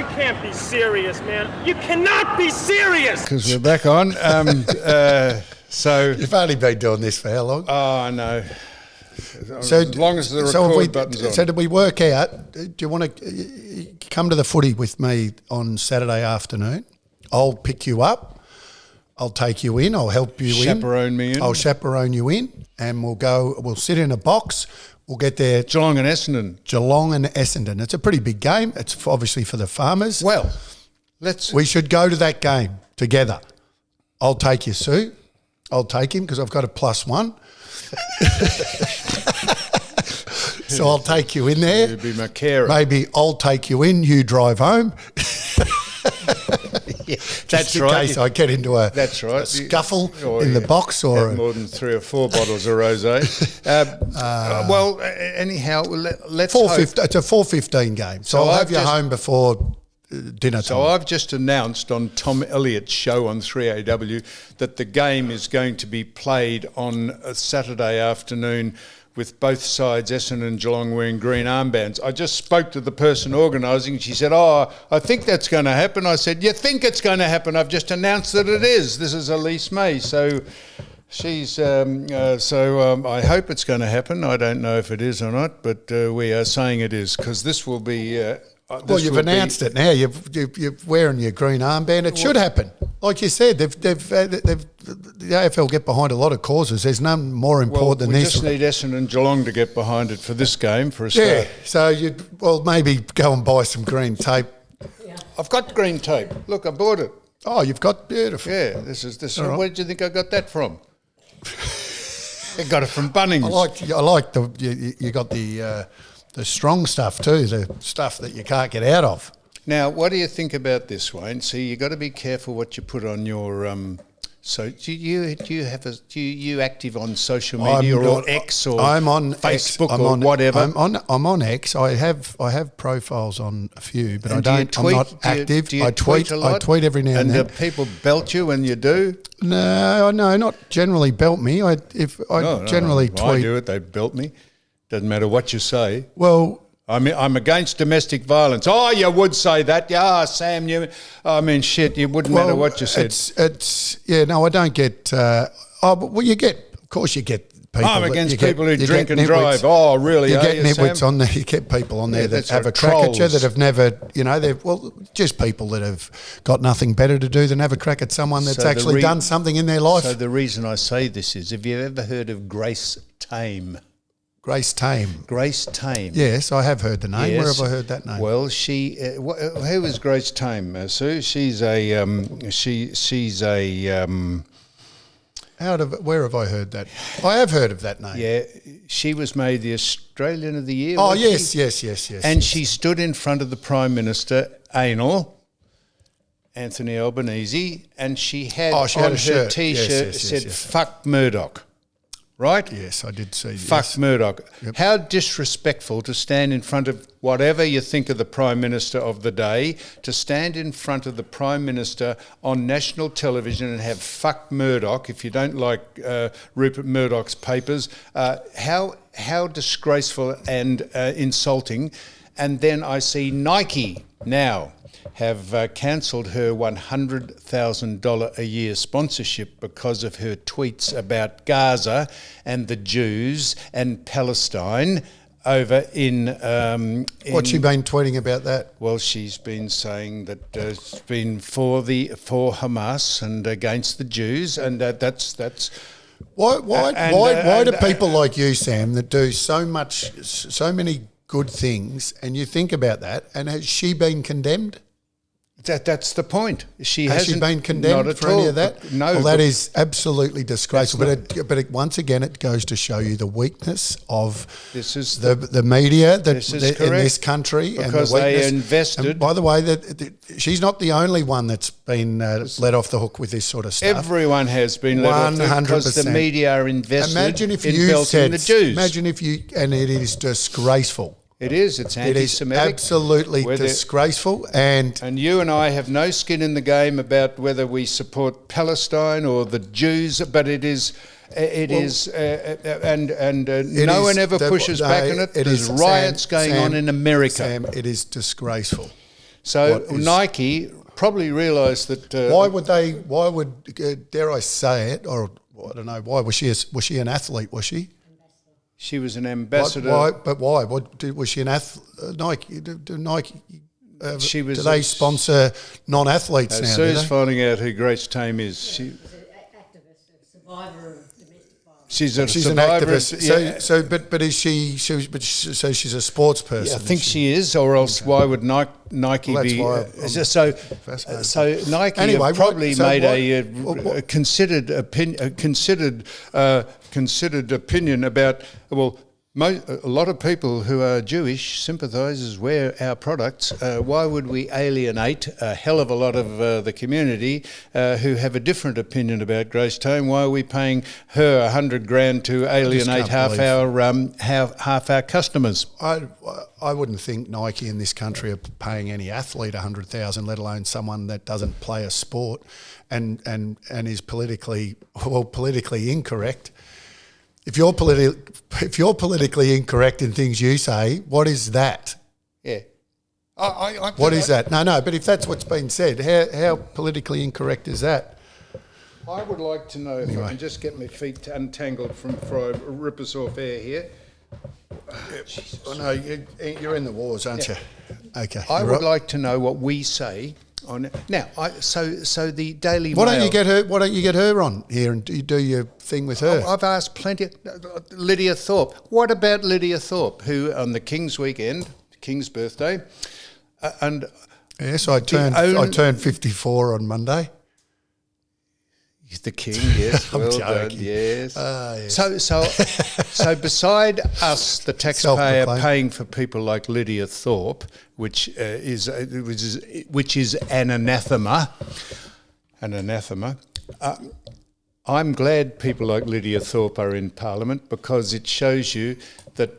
You can't be serious, man. You cannot be serious. Because we're back on. So you've only been doing this for how long? Oh, I know. So, as long as the record button's on. So did we work out, do you want to come to the footy with me on Saturday afternoon? I'll pick you up. I'll take you in. I'll help you Chaperone me in. I'll chaperone you in, and we'll sit in a box. We'll get there. Geelong and Essendon. It's a pretty big game. It's obviously for the farmers. Well, we should go to that game together. I'll take you, Sue. I'll take him because I've got a +1. So I'll take you in there. You'd be my carer. Maybe I'll take you in, you drive home. Yeah, that's right. In case I get into a scuffle in the box or have more than 3 or 4 bottles of rosé. Well, anyhow, let's hope. It's a 4:15 game, so I'll have you home before dinner time. So I've just announced on Tom Elliott's show on 3AW that the game is going to be played on a Saturday afternoon with both sides, Essendon and Geelong, wearing green armbands. I just spoke to the person organising. She said, I think that's going to happen. I said, you think it's going to happen? I've just announced that it is. This is Elise May. So she's, I hope it's going to happen. I don't know if it is or not, but we are saying it is because this will be... well, you've announced it now. You're wearing your green armband. It should happen. Like you said, the AFL get behind a lot of causes. There's none more important than this. We just need Essendon and Geelong to get behind it for this game for a start. Yeah, so maybe go and buy some green tape. Yeah. I've got green tape. Look, I bought it. Oh, you've got beautiful. Yeah, this is. Right. Where do you think I got that from? I got it from Bunnings. I like you got the strong stuff too, the stuff that you can't get out of. Now, what do you think about this, Wayne? See, you got to be careful what you put on your. So, do you active on social media or X or I'm on Facebook X, or whatever? I'm on X. I have profiles on a few, but and I'm not active. Do you tweet a lot? I tweet every now and then. And do people belt you when you do? No, not generally belt me. I generally tweet. I do it. They belt me. Doesn't matter what you say. Well, I'm against domestic violence. Oh, you would say that. Yeah, Sam, shit, it wouldn't matter what you said. I don't get, you get, of course you get people. I'm against people who drink and drive. Oh, really? You get nitwits on there, you get people on there that have a crack at you that have never, just people that have got nothing better to do than have a crack at someone that's actually done something in their life. So the reason I say this is, have you ever heard of Grace Tame? Grace Tame. Grace Tame. Yes, I have heard the name. Yes. Where have I heard that name? Well, she. Who is Grace Tame, Sue? She's a. Where have I heard that? I have heard of that name. Yeah, she was made the Australian of the Year. Oh yes. And she stood in front of the Prime Minister, Anthony Albanese, and she had on her T-shirt said "Fuck Murdoch." Right? Yes, I did see. Fuck Murdoch. Yep. How disrespectful to stand in front of whatever you think of the Prime Minister of the day, to stand in front of the Prime Minister on national television and have fuck Murdoch, if you don't like Rupert Murdoch's papers, how disgraceful and insulting. And then I see Nike now have cancelled her $100,000 a year sponsorship because of her tweets about Gaza and the Jews and Palestine over in... What's she been tweeting about that? Well, she's been saying that it's been for Hamas and against the Jews, and that's... Why do people like you, Sam, that do so many good things, and you think about that, and has she been condemned? That's the point. Has she been condemned for any of that? No. Well, that is absolutely disgraceful. But once again, it goes to show you the weakness of the media in this country. Because they invested. And by the way, she's not the only one that's been let off the hook with this sort of stuff. Everyone has been let off the hook because the media are invested in belting the Jews. Imagine if you... And it is disgraceful. It is. It's anti-Semitic. It is absolutely disgraceful. And you and I have no skin in the game about whether we support Palestine or the Jews, but it is... no one ever pushes back on it. There's riots going on in America. Sam, it is disgraceful. So Nike probably realised that. Why would dare I say it, or I don't know, why was she an athlete? Was she? She was an ambassador. Why? Was she an athlete? Nike? Do Nike? She was. Do they sponsor non-athletes now? Sue's finding out who Grace Tame is. She's an activist, a survivor of domestic violence. She's an survivor. activist. But is she? So she's a sports person. Yeah, I think she is, or else why would Nike Well, be? that's So Nike Anyway, have probably made a considered opinion about a lot of people who are Jewish sympathisers wear our products. Why would we alienate a hell of a lot of the community who have a different opinion about Grace Tame? Why are we paying her $100,000 to alienate half our customers? I wouldn't think Nike in this country are paying any athlete $100,000, let alone someone that doesn't play a sport and is politically incorrect. If you're politically incorrect in things you say, what is that? Yeah. What is that? No, but if that's what's been said, how politically incorrect is that? I would like to know, if I can just get my feet untangled before I rip us off air here. Oh, no, you're in the wars, aren't you? Okay. I would like to know what we say on now. So the Daily Why Mail. Why don't you get her on here and do your thing with her? I've asked plenty. Lidia Thorpe. What about Lidia Thorpe, who on the King's weekend, King's birthday, and yes, I turned 54 on Monday. The King, yes, I'm well joking. done, yes. Yes. So beside us, the taxpayer paying for people like Lidia Thorpe, which is an anathema, I'm glad people like Lidia Thorpe are in Parliament, because it shows you that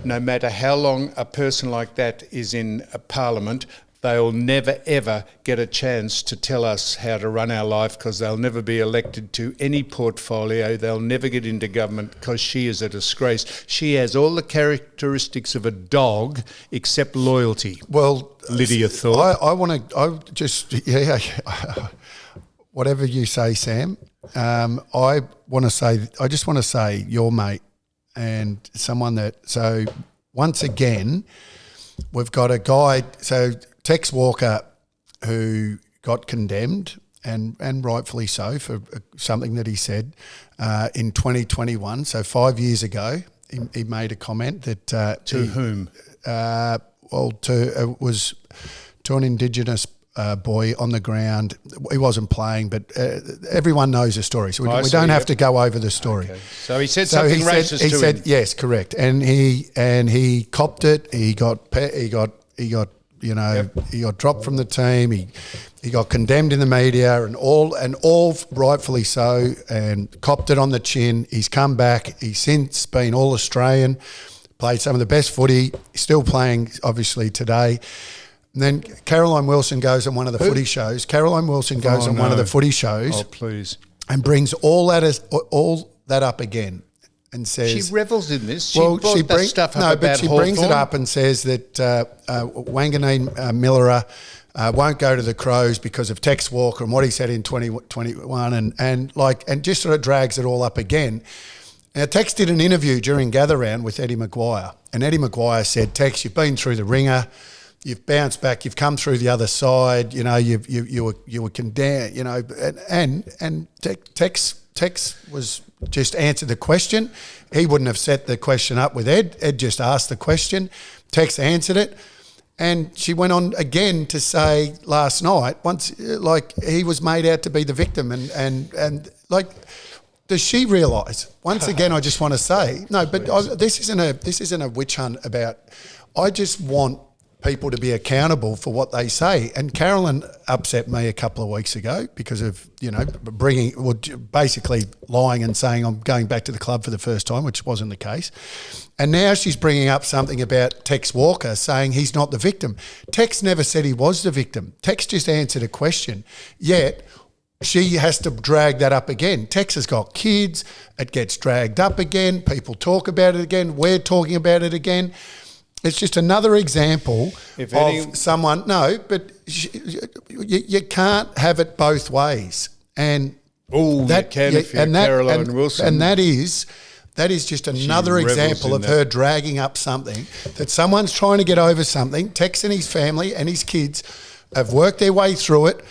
no matter how long a person like that is in a Parliament, they'll never, ever get a chance to tell us how to run our life, because they'll never be elected to any portfolio. They'll never get into government because she is a disgrace. She has all the characteristics of a dog except loyalty. Well, Lidia Thorpe. Whatever you say, Sam, I just want to say your mate and someone that, so once again, we've got a guy, so Tex Walker, who got condemned, and rightfully so, for something that he said in 2021. So 5 years ago, he made a comment that to whom? Was to an Indigenous boy on the ground. He wasn't playing, but everyone knows the story, so we don't have to go over the story. Okay. So he said something racist to him. He said yes, correct, and he copped it. He got dropped from the team. He got condemned in the media, and all rightfully so, and copped it on the chin. He's come back. He's since been all Australian, played some of the best footy. He's still playing, obviously, today. And then Caroline Wilson goes on one of the footy shows. Caroline Wilson goes on one of the footy shows. Oh, please. And brings all that up again. And says she revels in this. She brings it up and says that Wanganeen Millera won't go to the Crows because of Tex Walker and what he said in 2021, and just sort of drags it all up again. Now, Tex did an interview during Gather Round with Eddie Maguire, and Eddie Maguire said, "Tex, you've been through the ringer. You've bounced back. You've come through the other side. You know, you were condemned. You know, and Tex was just answered the question. He wouldn't have set the question up with Ed. Ed just asked the question. Tex answered it, and she went on again to say last night, once he was made out to be the victim, and does she realise? Once again, I just want to say no, but this isn't a witch hunt about. I just want people to be accountable for what they say. And Carolyn upset me a couple of weeks ago because of, basically lying and saying I'm going back to the club for the first time, which wasn't the case. And now she's bringing up something about Tex Walker, saying he's not the victim. Tex never said he was the victim. Tex just answered a question. Yet she has to drag that up again. Tex has got kids. It gets dragged up again. People talk about it again. We're talking about it again. It's just another example If of any- someone. No, but you can't have it both ways. And you can if you're Caroline Wilson. And that is just another revels example in of that. her dragging up something that someone's trying to get over something. Tex and his family and his kids have worked their way through it,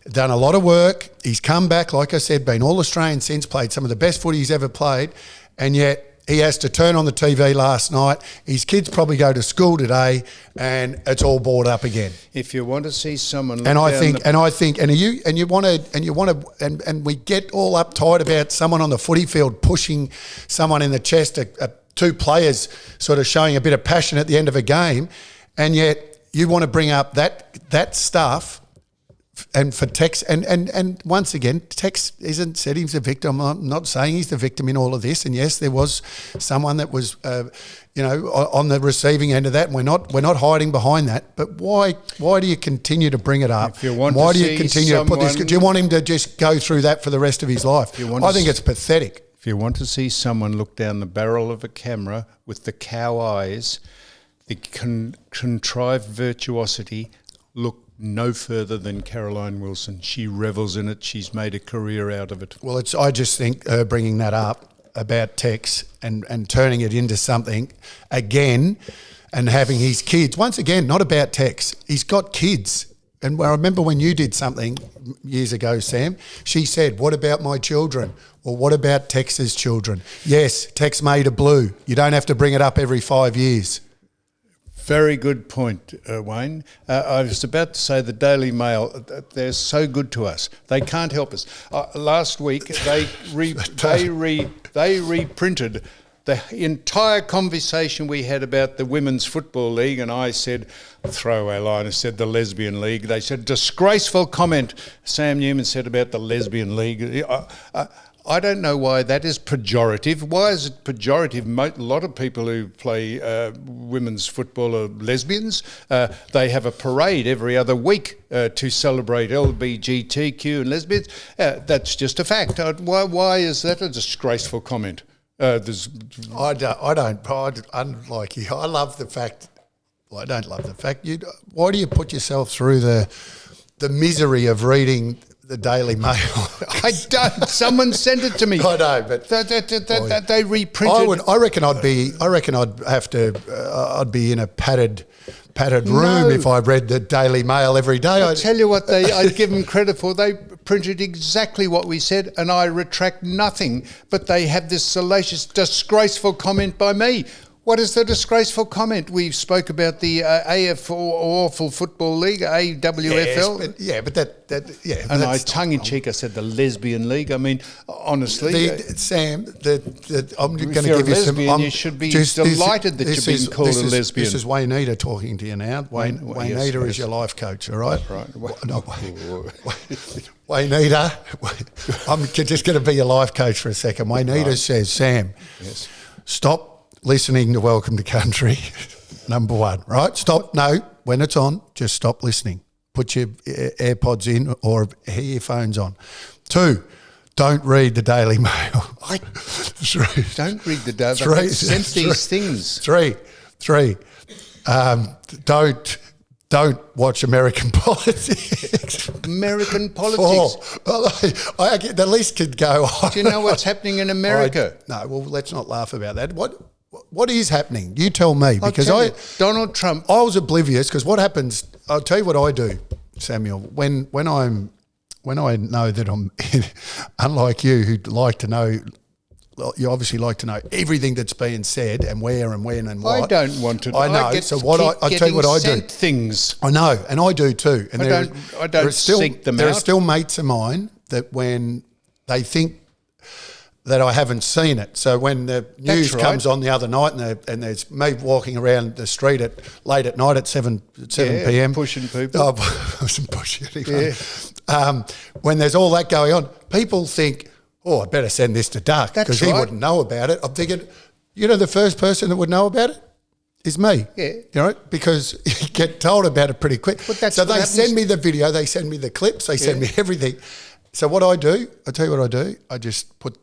done a lot of work. He's come back, like I said, been All-Australian since, played some of the best footy he's ever played, and yet he has to turn on the TV last night. His kids probably go to school today, and it's all bought up again. If you want to see someone, And we get all uptight about someone on the footy field pushing someone in the chest, two players sort of showing a bit of passion at the end of a game, and yet you want to bring up that stuff. And for Tex, and once again, Tex isn't said he's a victim. I'm not saying he's the victim in all of this. And yes, there was someone that was, on the receiving end of that. And we're not hiding behind that. But why do you continue to bring it up? If you want why to do you see continue to put this? someone- Do you want him to just go through that for the rest of his life? I think it's pathetic. If you want to see someone look down the barrel of a camera with the cow eyes, the contrived virtuosity, look no further than Caroline Wilson. She revels in it. She's made a career out of it. Well, I just think her bringing that up about Tex and turning it into something again and having his kids, once again, not about Tex. He's got kids. And I remember when you did something years ago, Sam, she said, what about my children? Well, what about Tex's children? Yes, Tex made a blue. You don't have to bring it up every 5 years. Very good point, Wayne. I was about to say the Daily Mail, they're so good to us. They can't help us. Last week, they reprinted the entire conversation we had about the Women's Football League, and I said, throwaway line, I said the Lesbian League. They said, disgraceful comment, Sam Newman said about the Lesbian League. I don't know why that is pejorative. Why is it pejorative? A lot of people who play women's football are lesbians. They have a parade every other week to celebrate LGBTQ and lesbians. That's just a fact. Why is that a disgraceful comment? Unlike you, I love the fact. Well, I don't love the fact. Why do you put yourself through the misery of reading the Daily Mail? I don't. Someone sent it to me. I know, but they reprinted. I reckon I'd have to. I'd be in a padded room if I read the Daily Mail every day. I'll tell you what, I'd give them credit for. They printed exactly what we said, and I retract nothing. But they have this salacious, disgraceful comment by me. What is the disgraceful comment? We spoke about the Awful Football League, AWFL. Yes, but that. And I tongue-in-cheek, I said the Lesbian League. I mean, honestly... Sam, I'm going to give you some... you should be delighted that you're being called a lesbian. This is Wayneita talking to you now. Wayneita is your life coach, all right? Right. Wayneita, I'm just going to be your life coach for a second. Wayneita says, Sam, stop listening to Welcome to Country, number one, right? Stop. No, when it's on, just stop listening. Put your AirPods in or earphones on. 2, don't read the Daily Mail. Don't read the Daily Mail. Sent these things. 3, don't watch American politics. American politics. 4, I the list could go on. Do you know what's happening in America? No, well, let's not laugh about that. What is happening? You tell me, because Donald Trump. I was oblivious because what happens? I'll tell you what I do, Samuel. When I know that I'm unlike you, who like to know. You obviously like to know everything that's being said and where and when and what. I don't want to know. I know. I tell you what I do. Things. I know, and I do too. And I don't seek them out. There are still mates of mine that when they think that I haven't seen it. So when the news comes on the other night and there's me walking around the street late at night at 7 p.m. pushing people. I wasn't pushing anyone. Yeah. When there's all that going on, people think, I better send this to Duck because he wouldn't know about it. I'm thinking, the first person that would know about it is me. Yeah. Because you get told about it pretty quick. So they send me the video, they send me the clips, they send me everything. So what I do, I tell you what I do, I just put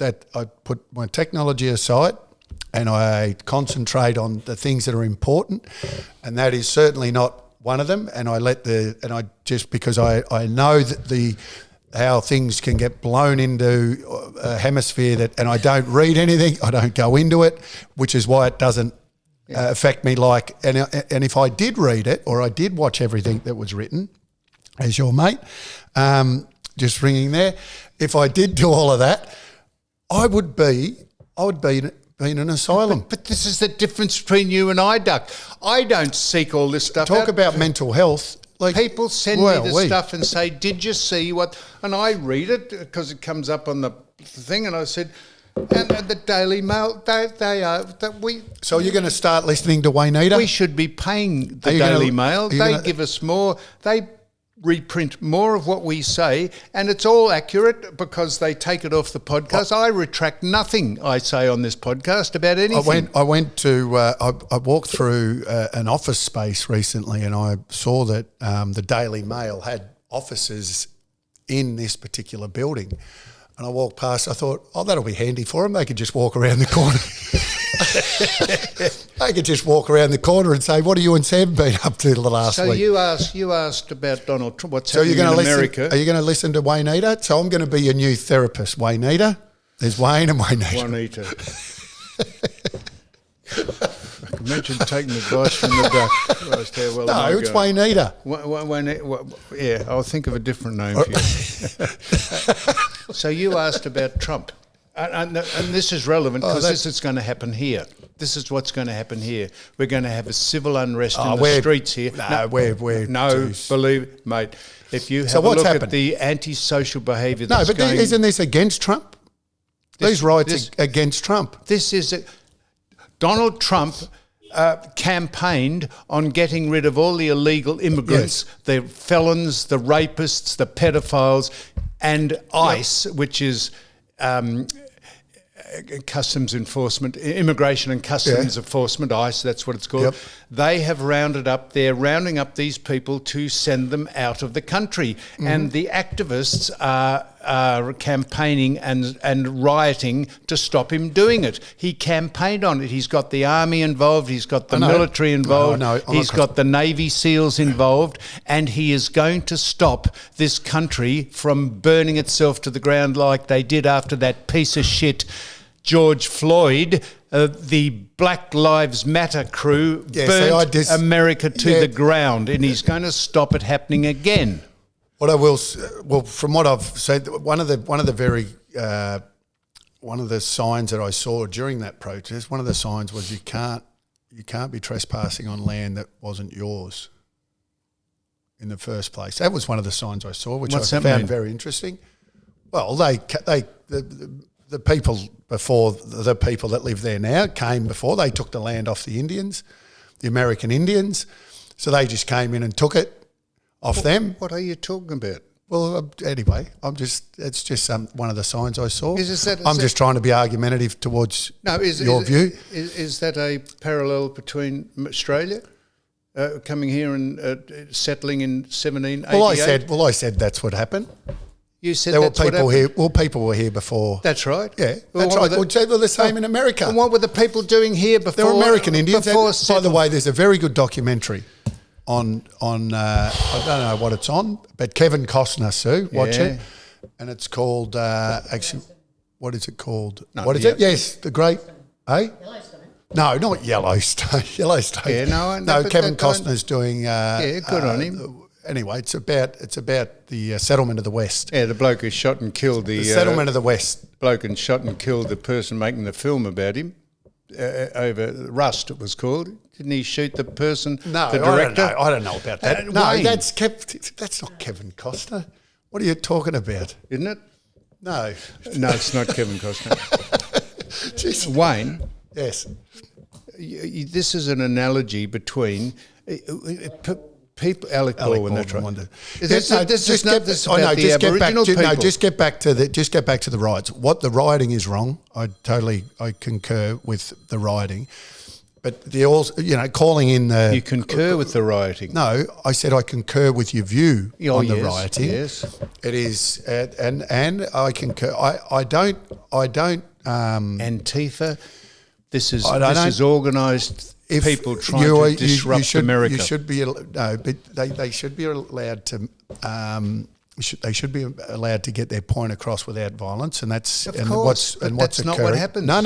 my technology aside and I concentrate on the things that are important, and that is certainly not one of them. And I just because I know that how things can get blown into a hemisphere and I don't read anything, I don't go into it, which is why it doesn't affect me. And if I did read it or I did watch everything that was written, as your mate, just ringing there, if I did do all of that, I would be in an asylum. But this is the difference between you and I, Duck. I don't seek all this stuff Talk out. about mental health. Like, people send me the stuff and say, did you see what? And I read it because it comes up on the thing, and I said, and the Daily Mail, they are, that we... So you're going to start listening to Wayneita? We should be paying the Daily Mail. They give us more. They reprint more of what we say, and it's all accurate because they take it off the podcast. I retract nothing I say on this podcast about anything. I walked through an office space recently, and I saw that the Daily Mail had offices in this particular building. And I walked past, I thought, that'll be handy for them. They could just walk around the corner. They could just walk around the corner and say, what have you and Sam been up to the last week? So you asked about Donald Trump, what's happening in America. Are you going to listen to Wayneita? So I'm going to be your new therapist, Wayneita. There's Wayne and Wayneita. Imagine taking advice from the Duck. No, it's Wayneita. Yeah, I'll think of a different name for you. So you asked about Trump. And this is relevant because this is going to happen here. This is what's going to happen here. We're going to have a civil unrest in the streets here. Believe, mate, if you have a look at the antisocial behaviour that's going... isn't this against Trump? These riots are against Trump. This is... Donald Trump campaigned on getting rid of all the illegal immigrants, the felons, the rapists, the pedophiles, and ICE, which is... customs enforcement, immigration and customs enforcement, ICE, that's what it's called. Yep. They're rounding up these people to send them out of the country. Mm-hmm. And the activists are campaigning and rioting to stop him doing it. He campaigned on it. He's got the army involved. He's got the military involved. He's got the Navy SEALs involved. And he is going to stop this country from burning itself to the ground like they did after that piece of shit George Floyd, the Black Lives Matter crew burnt America to the ground, and he's going to stop it happening again. What I will, from what I've said, one of the signs that I saw during that protest, one of the signs was you can't be trespassing on land that wasn't yours in the first place. That was one of the signs I saw, which I found very interesting. Well, the people before the people that live there now came before. They took the land off the Indians, the American Indians. So they just came in and took it off them. What are you talking about? Well, anyway, it's just one of the signs I saw. I'm just trying to be argumentative towards your view. Is that a parallel between Australia coming here and settling in 1788? Well, I said that's what happened. You said there were people here. Well, people were here before. That's right. Yeah, that's right. Well, they were the same in America. And what were the people doing here before? They were American Indians. By the way, there's a very good documentary on I don't know what it's on, but Kevin Costner, Sue, watch it, and it's called actually, what is it called? What is it? Yes, the Great, Yellowstone. No, not Yellowstone. Yellowstone. Yeah, no. Kevin Costner's doing. Good on him. Anyway, it's about the settlement of the West. Yeah, the bloke who shot and killed the settlement of the West. Bloke and shot and killed the person making the film about him. Over Rust, it was called. Didn't he shoot the person? No, the director. I don't know about that. No, that's not Kevin Costner. What are you talking about? Isn't it? No, it's not Kevin Costner. Jeez. Wayne. Yes. This is an analogy between people. Alec Baldwin. That's right. Just get back to the riots. What the rioting is wrong. I concur with the rioting. But calling in the... You concur with the rioting? No, I said I concur with your view on the rioting. Yes, it is, and I concur. I don't. Antifa. This is I don't know. organised If people trying to disrupt America. You should be but they should be allowed to. They should be allowed to get their point across without violence, and that's Of and course, what's and but what's that's occurring. not what happens. No,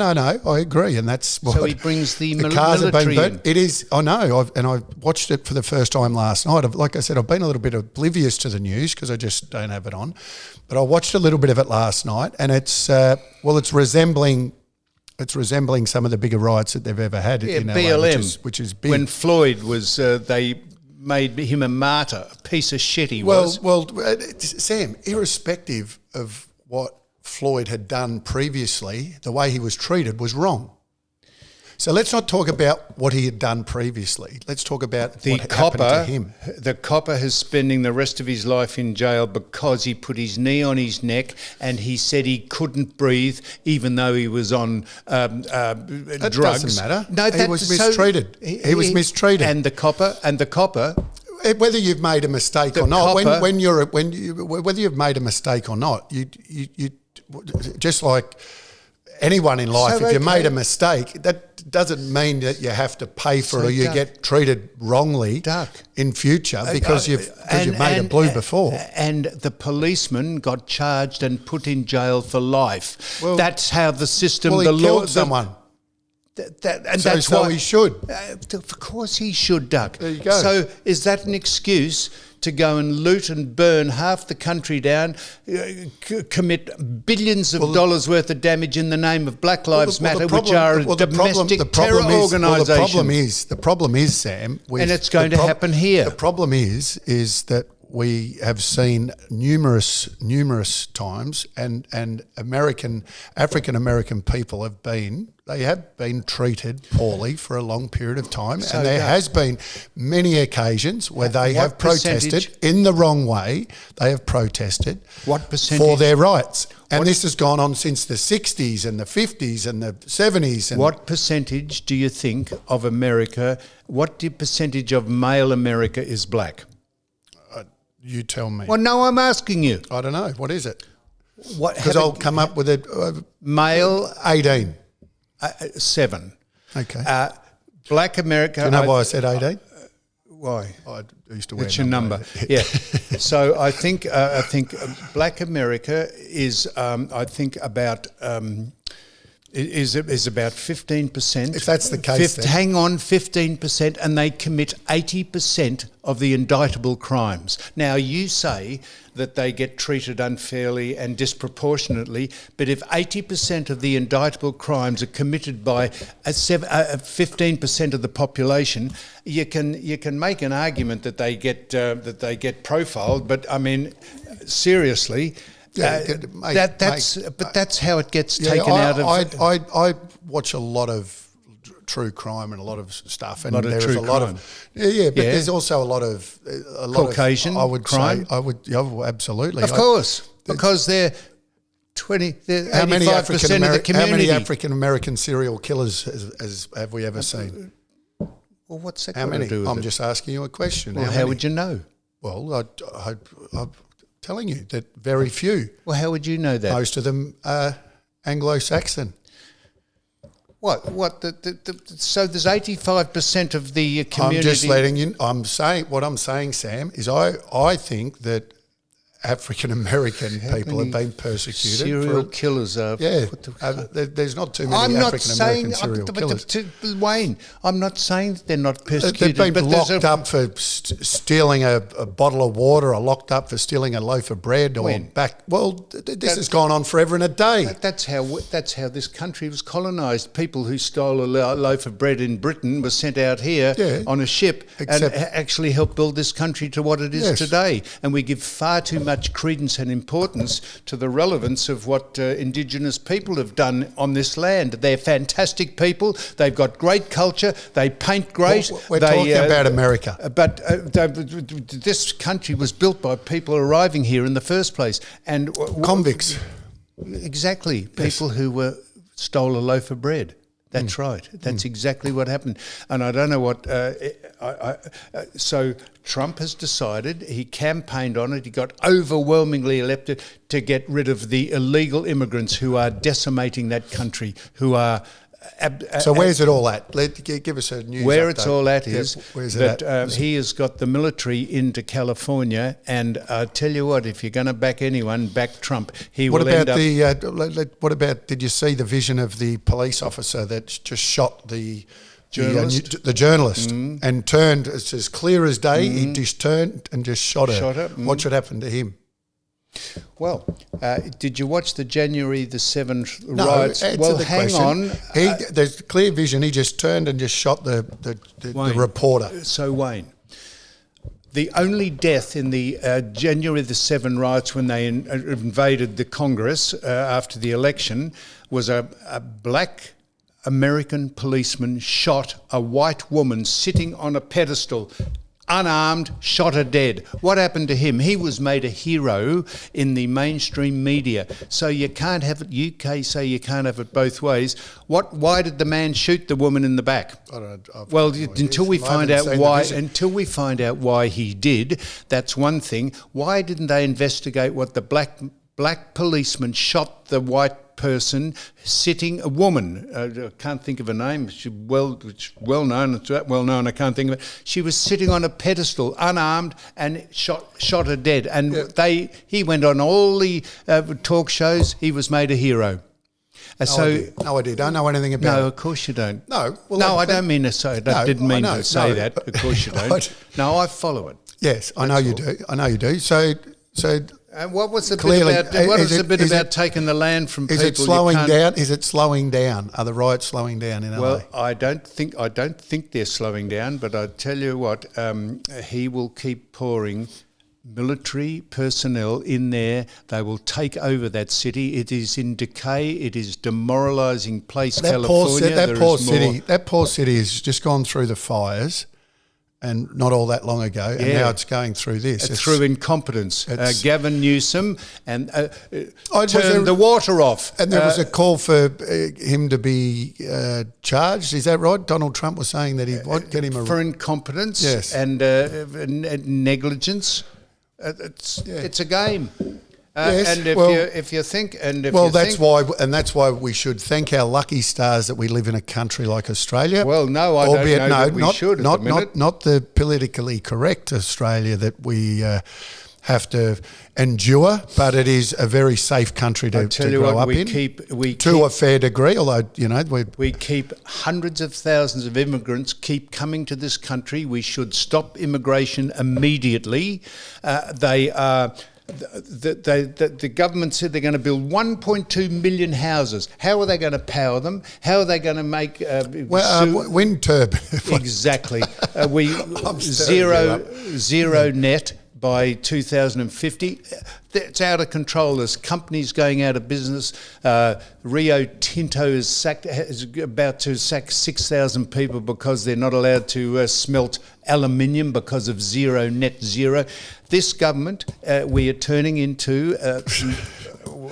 I agree, and that's what. So he brings the cars have been military in. burnt. It is. I know. I watched it for the first time last night. Like I said, I've been a little bit oblivious to the news because I just don't have it on, but I watched a little bit of it last night, and it's it's resembling. It's resembling some of the bigger riots that they've ever had in LA, BLM, which is big. When Floyd was, they made him a martyr, a piece of shit he was. Well, Sam, irrespective of what Floyd had done previously, the way he was treated was wrong. So let's not talk about what he had done previously. Let's talk about what happened to him. The copper is spending the rest of his life in jail because he put his knee on his neck and he said he couldn't breathe even though he was on drugs. That doesn't matter. No, he was mistreated. He was mistreated. And the copper. Whether you've made a mistake or not, whether you've made a mistake or not, you just like anyone in life, if you made a mistake, that doesn't mean that you have to pay for it or you get treated wrongly in future because you've made a blue before. And the policeman got charged and put in jail for life. Well, that's how the system, he killed someone. That's why why he should. Of course he should, Duck. There you go. So is that an excuse to go and loot and burn half the country down, commit billions of dollars worth of damage in the name of Black Lives Matter, which are a domestic terror organisation? The problem is, Sam, and it's going to happen here. The problem is that we have seen numerous times, and African American people have been treated poorly for a long period of time, and there has been many occasions where they have protested in the wrong way. They have protested for their rights, and this has gone on since the 60s and the 50s and the 70s. And what percentage do you think of America? What percentage of male America is black? You tell me. Well, no, I'm asking you. I don't know. What is it? Because I'll come up with a male 18. 7. Okay. Black America. Do you know why I said 18? Why? I used to wear it's your number. Yeah. So I think Black America is about. Is about 15%. If that's the case, hang on, 15%, and they commit 80% of the indictable crimes. Now, you say that they get treated unfairly and disproportionately, but if 80% of the indictable crimes are committed by 15% of the population, you can make an argument that they get profiled. But I mean, seriously. That's how it gets taken out of. I watch a lot of true crime and a lot of stuff, and there's a lot of but there's also a lot of Caucasian crime. Absolutely, of course, because they're 85% of the community. How many African American serial killers have we ever seen? Well, what's that? How many? To do with I'm it? just asking you a question. Well, how would you know? Well, I'm telling you that very few. Well, how would you know that? Most of them are Anglo-Saxon. What? So there's 85% of the community. I'm just letting you. What I'm saying, Sam, is I think that African American people have been persecuted. Serial killers are. Yeah, there's not too many African American serial killers. Wayne, I'm not saying that they're not persecuted. They've been locked up for stealing a bottle of water, or locked up for stealing a loaf of bread, or this has gone on forever and a day. That's how this country was colonised. People who stole a loaf of bread in Britain were sent out here on a ship and actually helped build this country to what it is today. And we give far too much credence and importance to the relevance of what Indigenous people have done on this land. They're fantastic people. They've got great culture. They paint great. We're talking about America. But this country was built by people arriving here in the first place. And convicts. Exactly. People who stole a loaf of bread. That's right. That's exactly what happened. And I don't know what... so Trump has decided, he campaigned on it, he got overwhelmingly elected to get rid of the illegal immigrants who are decimating that country, who are So where's it all at? Give us a news Where update. it's all at is where's that it at? he has got the military into California, and I tell you what, if you're going to back anyone, back Trump. What about? Did you see the vision of the police officer that just shot the journalist and turned? It's as clear as day. He just turned and just shot her. What should happen to him? Well, did you watch the January the 7th No, riots? answer the hang question. on. There's clear vision. He just turned and just shot the reporter. So, Wayne, the only death in the January the 7th riots when they invaded the Congress after the election was a black American policeman shot a white woman sitting on a pedestal, unarmed, shot her dead. What happened to him? He was made a hero in the mainstream media. So you can't have it. UK say you can't have it both ways. Why did the man shoot the woman in the back? Until we find out why he did, that's one thing. Why didn't they investigate what the black policeman shot the white person sitting, a woman, I can't think of her name, it's well known, I can't think of it. She was sitting on a pedestal, unarmed, and shot her dead. And he went on all the talk shows, he was made a hero. No idea. Don't know anything about it. No, of course you don't. No. Well, no, I don't mean to say that. Didn't mean to say that. Of course you don't. No, I follow it. Yes, I know you do. So what was the bit about taking the land from people? Is it slowing down? Is it slowing down? Are the riots slowing down in LA? Well, I don't think they're slowing down. But I tell you what, he will keep pouring military personnel in there. They will take over that city. It is in decay. It is demoralising place. California. That poor city has just gone through the fires. And not all that long ago, and now it's going through this. It's through incompetence. Gavin Newsom turned the water off. And there was a call for him to be charged. Is that right? Donald Trump was saying that he won't get him for incompetence and negligence. It's a game. That's why we should thank our lucky stars that we live in a country like Australia. Well, no, I don't know that we should at the minute. Not the politically correct Australia that we have to endure, but it is a very safe country to grow up in. To a fair degree, although we keep hundreds of thousands of immigrants keep coming to this country. We should stop immigration immediately. The government said they're going to build 1.2 million houses. How are they going to power them? How are they going to make wind turbine? Exactly. Zero net by 2050. It's out of control. There's companies going out of business. Rio Tinto is about to sack 6,000 people because they're not allowed to smelt aluminium because of net zero. This government, we are turning into...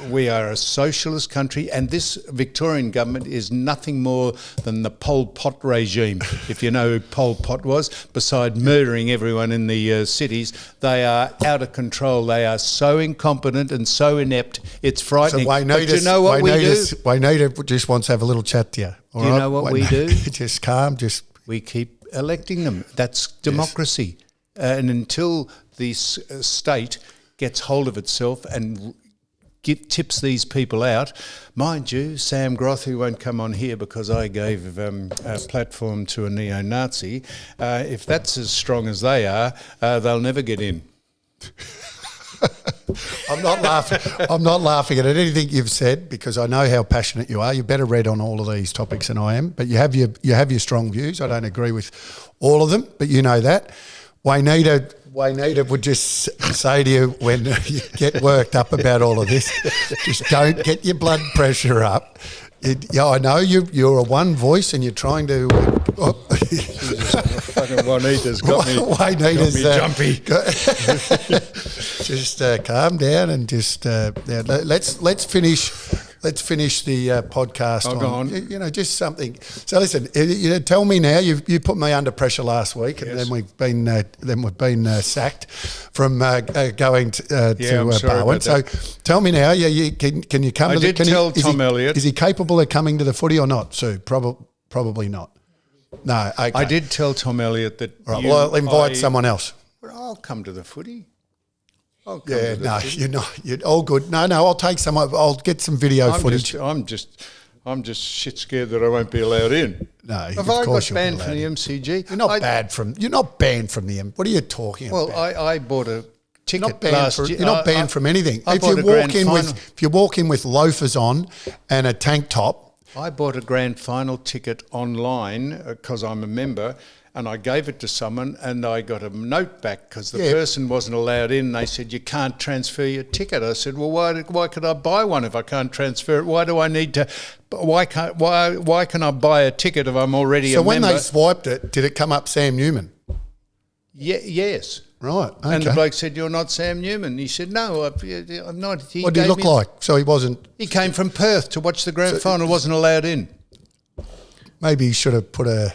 we are a socialist country, and this Victorian government is nothing more than the Pol Pot regime. If you know who Pol Pot was, beside murdering everyone in the cities, they are out of control. They are so incompetent and so inept, it's frightening. So but you know what we do? Waynita just wants to have a little chat to you. Do you know what we do? Just calm, we keep electing them. That's democracy. Yes. And until the state gets hold of itself and tips these people out, mind you, Sam Groth, who won't come on here because I gave a platform to a neo-Nazi, if that's as strong as they are, they'll never get in. I'm not laughing at anything you've said because I know how passionate you are. You're better read on all of these topics than I am, but you have your strong views. I don't agree with all of them, but you know that. Waynita would just say to you when you get worked up about all of this, just don't get your blood pressure up. I know you're a one voice and you're trying to... Fucking Waynita's got me jumpy. Just calm down and just... let's finish let's finish the podcast Go on. just something. So listen, tell me now. You put me under pressure last week, and then we've been sacked from going to Barwon. So tell me now. Can you come? I did tell Tom Elliott. Is he capable of coming to the footy or not, Sue? Probably not. No. Okay. I did tell Tom Elliott that. Right. Well, I'll invite someone else. Well, I'll come to the footy. You're not. You're all good. No, I'll take some. I'll get some video footage. I'm just shit scared that I won't be allowed in. No, have I got banned from the MCG? You're not banned from the M. What are you talking about? Well, I bought a ticket last year. You're not banned from anything. If you walk in with loafers on and a tank top. I bought a grand final ticket online because I'm a member. And I gave it to someone and I got a note back because the person wasn't allowed in. They said, you can't transfer your ticket. I said, well, why could I buy one if I can't transfer it? Why do I need to? Why can I buy a ticket if I'm already a member? So when they swiped it, did it come up Sam Newman? Yes. Right. Okay. And the bloke said, you're not Sam Newman. He said, no, I'm not. What did he look like? So he wasn't... He came from Perth to watch the grand final, wasn't allowed in. Maybe he should have put a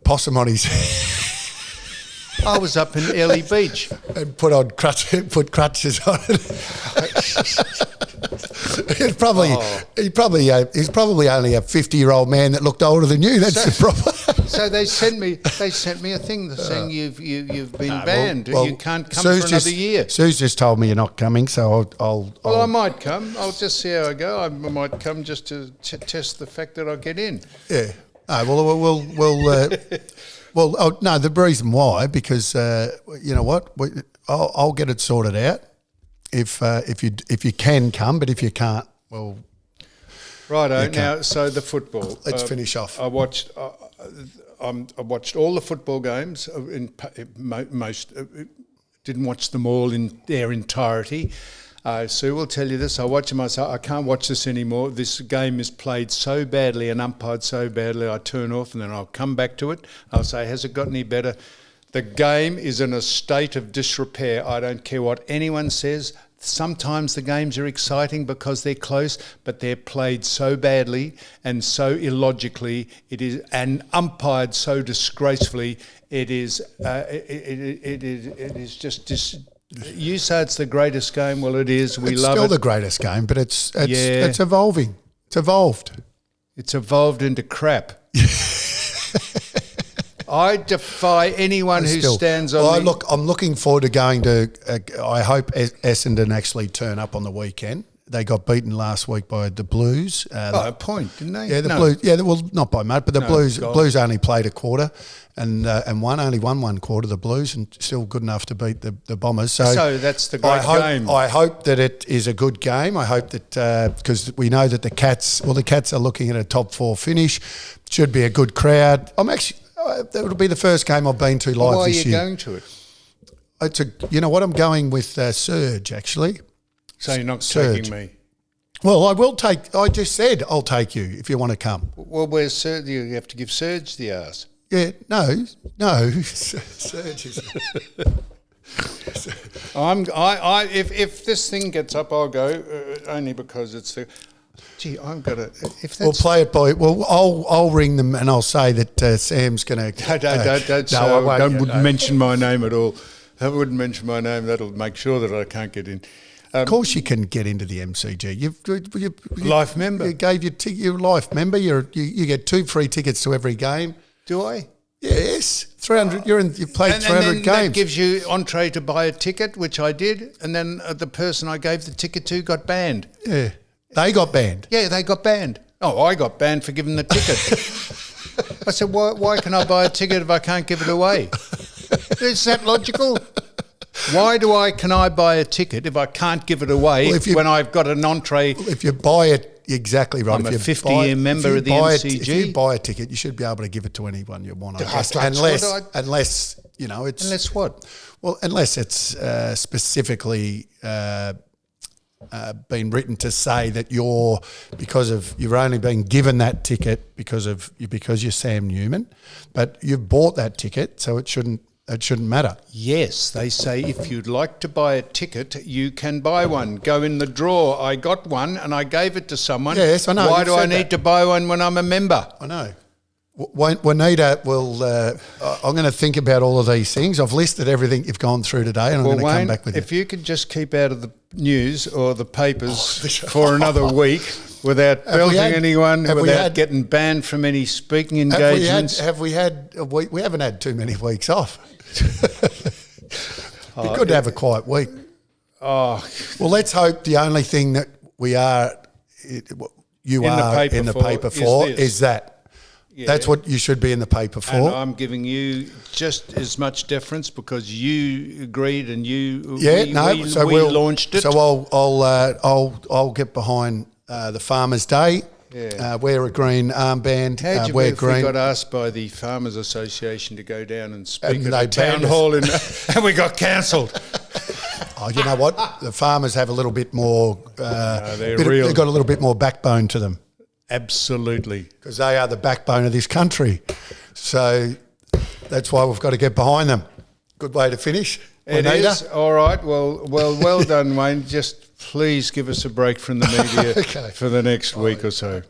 possum on his I was up in Early Beach and put crutches on it. He's probably only a 50-year-old man that looked older than you. That's the problem. So they sent me a thing saying you've been banned. You can't come for another year. Sue's just told me you're not coming, so I'll I might come. I'll just see how I go. I might come just to test the fact that I get in. Yeah. No, no. The reason why, because you know what, I'll get it sorted out if you can come, but if you can't, well, righto. Now, so the football. Let's finish off. I watched all the football games. Most didn't watch them all in their entirety. Sue will tell you this. I watch them. I say, I can't watch this anymore. This game is played so badly and umpired so badly. I turn off and then I'll come back to it. I'll say, has it got any better? The game is in a state of disrepair. I don't care what anyone says. Sometimes the games are exciting because they're close, but they're played so badly and so illogically. It is and umpired so disgracefully. It is. It is just. You say it's the greatest game. Well, it is. We love it. It's still the greatest game, but it's evolving. It's evolved. It's evolved into crap. I defy anyone who stands on. Look, I'm looking forward to going to. I hope Essendon actually turn up on the weekend. They got beaten last week by the Blues. A point, didn't they? Yeah, the Blues. Yeah, well, not by much, but the Blues only played a quarter and only won one quarter. The Blues and still good enough to beat the Bombers. So that's the great game. I hope that it is a good game. I hope that because we know that the Cats are looking at a top 4 finish. Should be a good crowd. I'm actually. It'll be the first game I've been to live this year. Why are you going to it? You know what? I'm going with Serge actually. So you're not taking me? Well, I will take. I just said I'll take you if you want to come. Well, where's Serge? You have to give Serge the arse. Yeah, no. Serge is. If this thing gets up, I'll go. Only because it's the. Gee, I've got to. If that's, we'll play it by. Well, I'll ring them and I'll say that Sam's going to. Don't mention my name at all. I wouldn't mention my name. That'll make sure that I can't get in. Of course, you can get into the MCG. You life member. You gave your life member. You get 2 free tickets to every game. Do I? Yes, 300. You played 300 and then games. That gives you entree to buy a ticket, which I did, and then the person I gave the ticket to got banned. Yeah, they got banned. Yeah, they got banned. Oh, I got banned for giving the ticket. I said, why can I buy a ticket if I can't give it away? Is that logical? Why can I buy a ticket if I can't give it away when I've got an entree? If you buy it, exactly right. I'm a 50-year member of the MCG. If you buy a ticket, you should be able to give it to anyone you want. Unless you know it's. Unless what? Well, unless it's specifically been written to say that you've only been given that ticket because you're Sam Newman, but you've bought that ticket, so it shouldn't. it shouldn't matter. Yes, they say if you'd like to buy a ticket, you can buy one. Go in the drawer. I got one and I gave it to someone. Yes, I know. Why You've do I said need that. to buy one when I'm a member? I know. Juanita will. I'm going to think about all of these things. I've listed everything you've gone through today, and I'm going to come back with if you. you could just keep out of the news or the papers for another week without belting anyone, without getting banned from any speaking engagements. Have we had a week? We haven't had too many weeks off. You could have a quiet week. Oh, well, let's hope the only thing that we are, you are in the paper for is that. Yeah. That's what you should be in the paper for. And I'm giving you just as much deference because you agreed and we launched it. So I'll get behind the Farmers' Day. Yeah. Wear a green armband. How'd you wear green. We got asked by the Farmers Association to go down and speak and at the town hall and we got cancelled. Oh, you know what? The farmers have a little bit more. They've got a little bit more backbone to them. Absolutely. Because they are the backbone of this country. So that's why we've got to get behind them. Good way to finish. It is. All right. Well done, Wayne. Just please give us a break from the media for the next week or so.